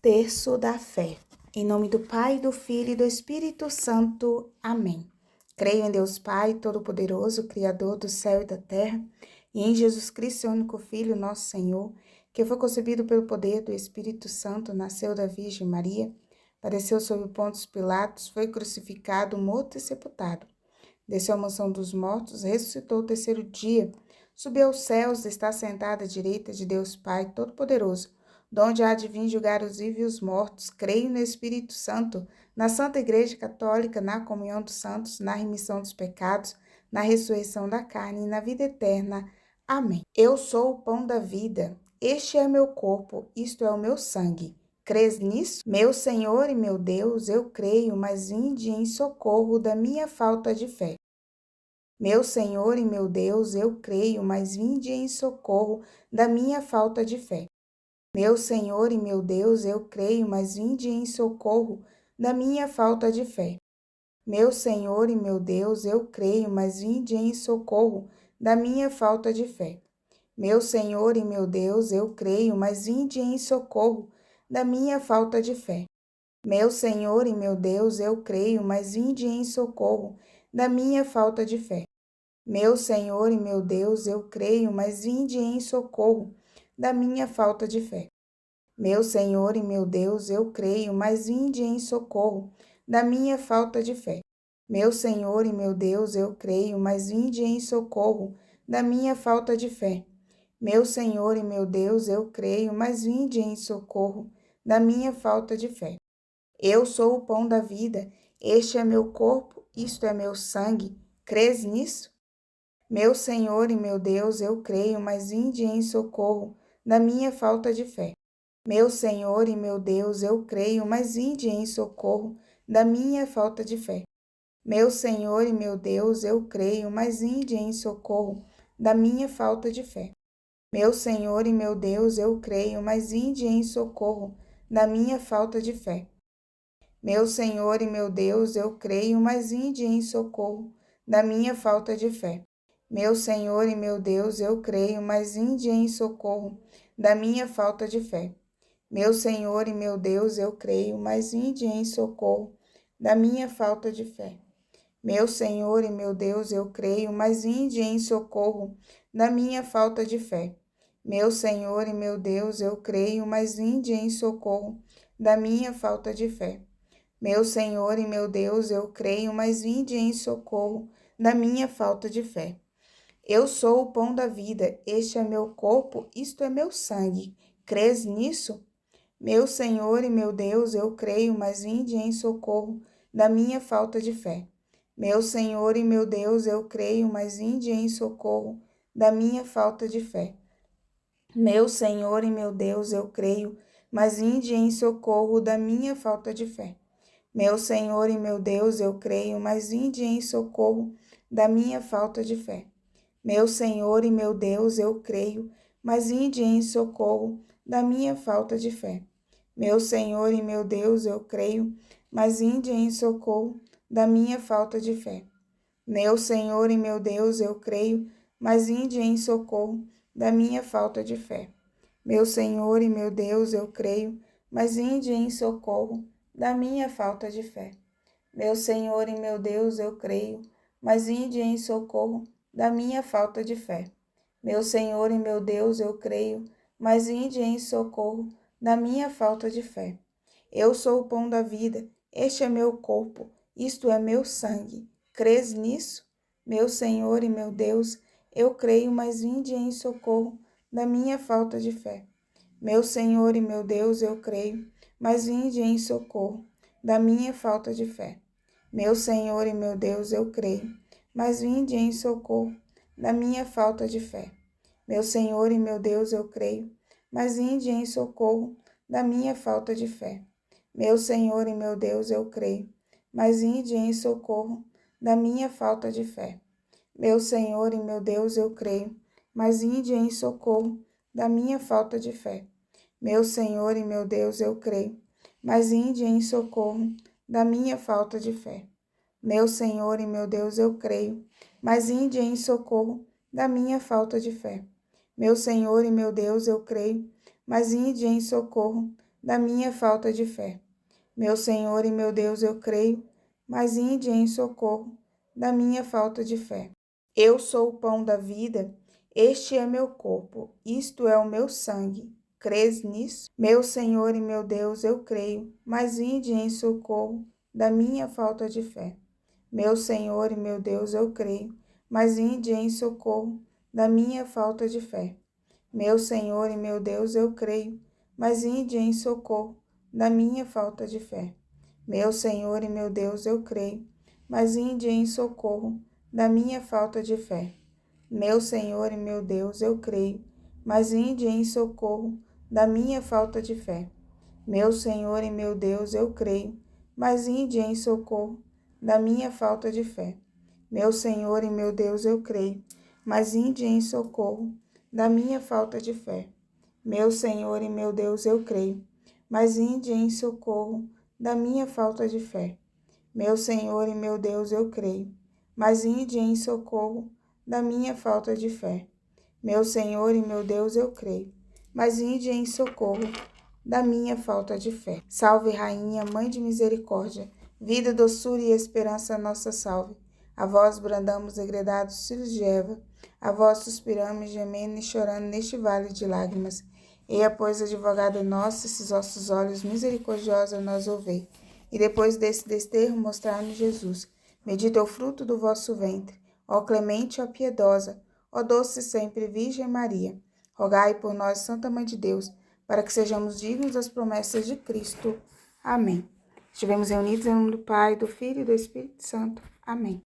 Terço da fé. Em nome do Pai, do Filho e do Espírito Santo. Amém. Creio em Deus Pai, Todo-Poderoso, Criador do céu e da terra, e em Jesus Cristo, seu único Filho, nosso Senhor, que foi concebido pelo poder do Espírito Santo, nasceu da Virgem Maria, padeceu sob Pôncio Pilatos, foi crucificado, morto e sepultado. Desceu à mansão dos mortos, ressuscitou o terceiro dia, subiu aos céus, está sentado à direita de Deus Pai Todo-Poderoso, donde há de vir julgar os vivos e os mortos. Creio no Espírito Santo, na Santa Igreja Católica, na comunhão dos santos, na remissão dos pecados, na ressurreição da carne e na vida eterna. Amém. Eu sou o pão da vida. Este é meu corpo, isto é o meu sangue. Crês nisso? Meu Senhor e meu Deus, eu creio, mas vinde em socorro da minha falta de fé. Meu Senhor e meu Deus, eu creio, mas vinde em socorro da minha falta de fé. Meu Senhor e meu Deus, eu creio, mas vinde em socorro da minha falta de fé. Meu Senhor e meu Deus, eu creio, mas vinde em socorro da minha falta de fé. Meu Senhor e meu Deus, eu creio, mas vinde em socorro da minha falta de fé. Meu Senhor e meu Deus, eu creio, mas vinde em socorro da minha falta de fé. Meu Senhor e meu Deus, eu creio, mas vinde em socorro da minha falta de fé. Meu Senhor e meu Deus, eu creio, mas vinde em socorro da minha falta de fé. Meu Senhor e meu Deus, eu creio, mas vinde em socorro da minha falta de fé. Meu Senhor e meu Deus, eu creio, mas vinde em socorro da minha falta de fé. Eu sou o pão da vida, este é meu corpo, isto é meu sangue. Crês nisso? Meu Senhor e meu Deus, eu creio, mas vinde em socorro da minha falta de fé. Meu Senhor e meu Deus, eu creio, mas vinde em socorro da minha falta de fé. Meu Senhor e meu Deus, eu creio, mas vinde em socorro da minha falta de fé. Meu Senhor e meu Deus, eu creio, mas vinde em socorro da minha falta de fé. Meu Senhor e meu Deus, eu creio, mas vinde em socorro da minha falta de fé. Meu Senhor e meu Deus, eu creio, mas vinde em socorro da minha falta de fé. Meu Senhor e meu Deus, eu creio, mas vinde em socorro da minha falta de fé. Meu Senhor e meu Deus, eu creio, mas vinde em socorro da minha falta de fé. Meu Senhor e meu Deus, eu creio, mas vinde em socorro da minha falta de fé. Meu Senhor e meu Deus, eu creio, mas vinde em socorro da minha falta de fé. Eu sou o pão da vida, este é meu corpo, isto é meu sangue. Crês nisso? Meu Senhor e meu Deus, eu creio, mas vinde em socorro da minha falta de fé. Meu Senhor e meu Deus, eu creio, mas vinde em socorro da minha falta de fé. Meu Senhor e meu Deus, eu creio, mas vinde em socorro da minha falta de fé. Meu Senhor e meu Deus, eu creio, mas vinde em socorro da minha falta de fé. Meu Senhor e meu Deus, eu creio, mas vinde em socorro da minha falta de fé. Meu Senhor e meu Deus, eu creio, mas vinde em socorro da minha falta de fé. Meu Senhor e meu Deus, eu creio, mas vinde em socorro da minha falta de fé. Meu Senhor e meu Deus, eu creio, mas vinde em socorro da minha falta de fé. Meu Senhor e meu Deus, eu creio, mas vinde em socorro da minha falta de fé. Meu Senhor e meu Deus, eu creio, mas vinde em socorro da minha falta de fé. Eu sou o pão da vida, este é meu corpo, isto é meu sangue. Crês nisso? Meu Senhor e meu Deus, eu creio, mas vinde em socorro da minha falta de fé. Meu Senhor e meu Deus, eu creio, mas vinde em socorro da minha falta de fé. Meu Senhor e meu Deus, eu creio, mas vinde em socorro da minha falta de fé. Meu Senhor e meu Deus, eu creio, mas vinde em socorro da minha falta de fé. Meu Senhor e meu Deus, eu creio, mas vinde em socorro da minha falta de fé. Meu Senhor e meu Deus, eu creio, mas vinde em socorro da minha falta de fé. Meu Senhor e meu Deus, eu creio, mas vinde em socorro da minha falta de fé. Meu Senhor e meu Deus, eu creio, mas vinde em socorro da minha falta de fé. Meu Senhor e meu Deus, eu creio, mas vinde em socorro da minha falta de fé. Meu Senhor e meu Deus, eu creio, mas inde em socorro da minha falta de fé. Eu sou o pão da vida, este é meu corpo, isto é o meu sangue. Crês nisso? Meu Senhor e meu Deus, eu creio, mas vinde em socorro da minha falta de fé. Meu Senhor e meu Deus, eu creio, mas vinde em socorro da minha falta de fé. Meu Senhor e meu Deus, eu creio, mas vinde em socorro da minha falta de fé. Meu Senhor e meu Deus, eu creio, mas vinde em socorro da minha falta de fé. Meu Senhor e meu Deus, eu creio, mas vinde em socorro da minha falta de fé. Meu Senhor e meu Deus, eu creio, mas vinde em socorro da minha falta de fé. Meu Senhor e meu Deus, eu creio, mas vinde em socorro da minha falta de fé. Meu Senhor e meu Deus, eu creio, mas vinde em socorro da minha falta de fé. Meu Senhor e meu Deus, eu creio, mas vinde em socorro da minha falta de fé. Meu Senhor e meu Deus, eu creio, mas vinde em socorro da minha falta de fé. Salve, Rainha, Mãe de Misericórdia, vida, doçura e esperança, nossa salve. A vós brandamos, degredados filhos de Eva, a vós suspiramos, gemendo e chorando neste vale de lágrimas. Eia, pois, advogada nossa, esses vossos olhos misericordiosos a nós ouvei. E depois desse desterro mostrar-nos Jesus. Bendito é o fruto do vosso ventre. Ó clemente, ó piedosa, ó doce sempre Virgem Maria. Rogai por nós, Santa Mãe de Deus, para que sejamos dignos das promessas de Cristo. Amém. Estivemos reunidos em nome do Pai, do Filho e do Espírito Santo. Amém.